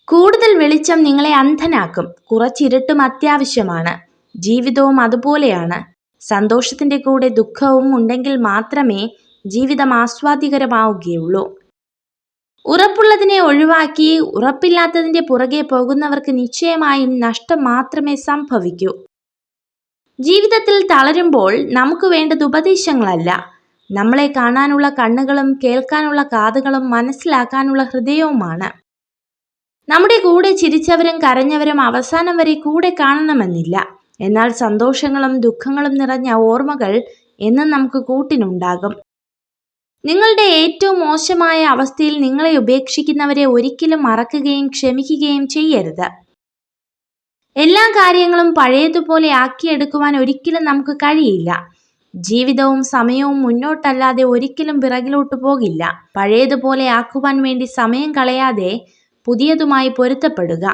കൂടുതൽ വെളിച്ചം നിങ്ങളെ അന്ധനാക്കും. കുറച്ചിരുട്ടും അത്യാവശ്യമാണ്. ജീവിതവും അതുപോലെയാണ്. സന്തോഷത്തിന്റെ കൂടെ ദുഃഖവും ഉണ്ടെങ്കിൽ മാത്രമേ ജീവിതം ആസ്വാദികരമാവുകയുള്ളൂ. ഉറപ്പുള്ളതിനെ ഒഴിവാക്കി ഉറപ്പില്ലാത്തതിന്റെ പുറകെ പോകുന്നവർക്ക് നിശ്ചയമായും നഷ്ടം മാത്രമേ സംഭവിക്കൂ. ജീവിതത്തിൽ തളരുമ്പോൾ നമുക്ക് വേണ്ടത് ഉപദേശങ്ങളല്ല, നമ്മളെ കാണാനുള്ള കണ്ണുകളും കേൾക്കാനുള്ള കാതുകളും മനസ്സിലാക്കാനുള്ള ഹൃദയവുമാണ്. നമ്മുടെ കൂടെ ചിരിച്ചവരും കരഞ്ഞവരും അവസാനം വരെ കൂടെ കാണണമെന്നില്ല. എന്നാൽ സന്തോഷങ്ങളും ദുഃഖങ്ങളും നിറഞ്ഞ ഓർമ്മകൾ എന്നും നമുക്ക് കൂട്ടിനുണ്ടാകും. നിങ്ങളുടെ ഏറ്റവും മോശമായ അവസ്ഥയിൽ നിങ്ങളെ ഉപേക്ഷിക്കുന്നവരെ ഒരിക്കലും മറക്കുകയും ക്ഷമിക്കുകയും ചെയ്യരുത്. എല്ലാ കാര്യങ്ങളും പഴയതുപോലെ ആക്കിയെടുക്കുവാൻ ഒരിക്കലും നമുക്ക് കഴിയില്ല. ജീവിതവും സമയവും മുന്നോട്ടല്ലാതെ ഒരിക്കലും പിറകിലോട്ട് പോകില്ല. പഴയതുപോലെ ആക്കുവാൻ വേണ്ടി സമയം കളയാതെ പുതിയതുമായി പൊരുത്തപ്പെടുക.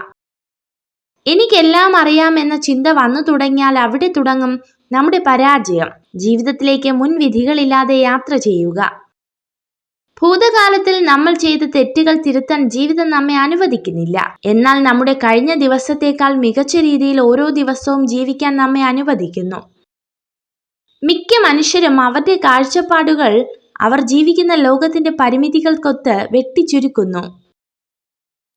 എനിക്കെല്ലാം അറിയാം എന്ന ചിന്ത വന്നു തുടങ്ങിയാൽ അവിടെ തുടങ്ങും നമ്മുടെ പരാജയം. ജീവിതത്തിലേക്ക് മുൻവിധികളില്ലാതെ യാത്ര ചെയ്യുക. ഭൂതകാലത്തിൽ നമ്മൾ ചെയ്ത തെറ്റുകൾ തിരുത്താൻ ജീവിതം നമ്മെ അനുവദിക്കുന്നില്ല. എന്നാൽ നമ്മുടെ കഴിഞ്ഞ ദിവസത്തേക്കാൾ മികച്ച രീതിയിൽ ഓരോ ദിവസവും ജീവിക്കാൻ നമ്മെ അനുവദിക്കുന്നു. മിക്ക മനുഷ്യരും അവരുടെ കാഴ്ചപ്പാടുകൾ അവർ ജീവിക്കുന്ന ലോകത്തിന്റെ പരിമിതികൾക്കൊത്ത് വെട്ടിച്ചുരുക്കുന്നു.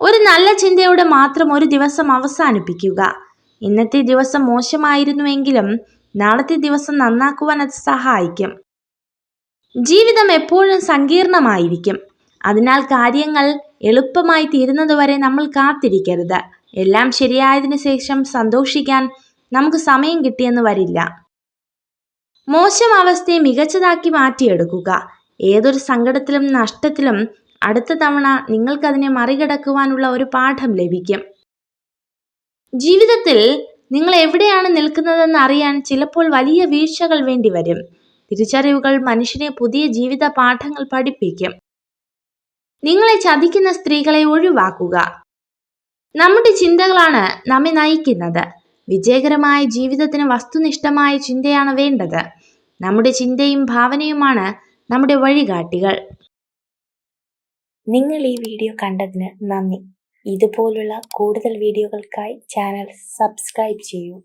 ഒരു നല്ല ചിന്തയോടെ മാത്രം ഒരു ദിവസം അവസാനിപ്പിക്കുക. ഇന്നത്തെ ദിവസം മോശമായിരുന്നുവെങ്കിലും നാളത്തെ ദിവസം നന്നാക്കുവാൻ അത് സഹായിക്കും. ജീവിതം എപ്പോഴും സങ്കീർണമായിരിക്കും. അതിനാൽ കാര്യങ്ങൾ എളുപ്പമായി തീരുന്നതുവരെ നമ്മൾ കാത്തിരിക്കരുത്. എല്ലാം ശരിയായതിനു ശേഷം സന്തോഷിക്കാൻ നമുക്ക് സമയം കിട്ടിയെന്ന് വരില്ല. മോശം അവസ്ഥയെ മികച്ചതാക്കി മാറ്റിയെടുക്കുക. ഏതൊരു സങ്കടത്തിലും നഷ്ടത്തിലും അടുത്ത തവണ നിങ്ങൾക്കതിനെ മറികടക്കുവാനുള്ള ഒരു പാഠം ലഭിക്കും. ജീവിതത്തിൽ നിങ്ങൾ എവിടെയാണ് നിൽക്കുന്നതെന്ന് അറിയാൻ ചിലപ്പോൾ വലിയ വീഴ്ചകൾ വേണ്ടിവരും. തിരിച്ചറിവുകൾ മനുഷ്യനെ പുതിയ ജീവിത പാഠങ്ങൾ പഠിപ്പിക്കും. നിങ്ങളെ ചതിക്കുന്ന സ്ത്രീകളെ ഒഴിവാക്കുക. നമ്മുടെ ചിന്തകളാണ് നമ്മെ നയിക്കുന്നത്. വിജയകരമായ ജീവിതത്തിന് വസ്തുനിഷ്ഠമായ ചിന്തയാണ് വേണ്ടത്. നമ്മുടെ ചിന്തയും ഭാവനയുമാണ് നമ്മുടെ വഴികാട്ടികൾ. നിങ്ങൾ ഈ വീഡിയോ കണ്ടതിന് നന്ദി. ഇതുപോലുള്ള കൂടുതൽ വീഡിയോകൾക്കായി ചാനൽ സബ്സ്ക്രൈബ് ചെയ്യൂ.